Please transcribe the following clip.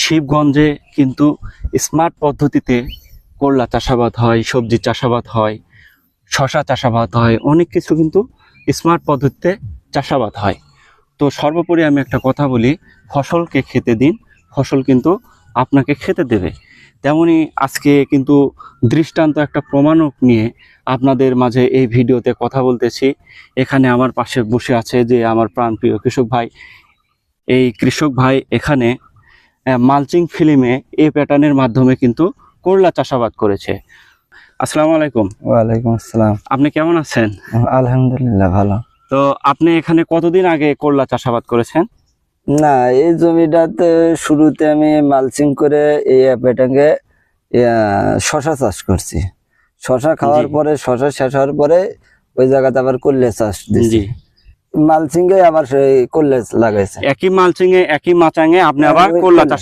শিবগঞ্জে কিন্তু স্মার্ট পদ্ধতিতে করলা চাষাবাদ হয়, সবজি চাষাবাদ হয়, শশা চাষাবাদ হয়, অনেক কিছু কিন্তু স্মার্ট পদ্ধতিতে চাষাবাদ হয়। তো সর্বোপরি আমি একটা কথা বলি, ফসলকে খেতে দিন, ফসল কিন্তু আপনাকে খেতে দেবে। তেমনি আজকে কিন্তু দৃষ্টান্ত একটা প্রমাণক নিয়ে আপনাদের মাঝে এই ভিডিওতে কথা বলতেছি। এখানে আমার পাশে বসে আছে যে আমার প্রাণপ্রিয় কৃষক ভাই। এই কৃষক ভাই এখানে মালচিং ফিল্মে এই প্যাটার্নের মাধ্যমে কিন্তু করলা চাষাবাদ করেছে। আসসালামু আলাইকুম। ওয়ালাইকুম আসসালাম। আপনি কেমন আছেন? আলহামদুলিল্লাহ ভালো। তো আপনি এখানে কতদিন আগে করলা চাষাবাদ করেছেন? না, এই জমিটাতে শুরুতে আমি মালচিং করে এই পেটাঙ্গে শশা চাষ করছি। শশা খাওয়ার জি। পরে, শশা শেষ হওয়ার পরে ওই জায়গাতে আবার করলে চাষ দিছি। জি, মালচিং এ আবার সেই করলে লাগাইছে। একই মালচিং এ একই মাচাঙে আপনি আবার ওই করলা করলে। চাষ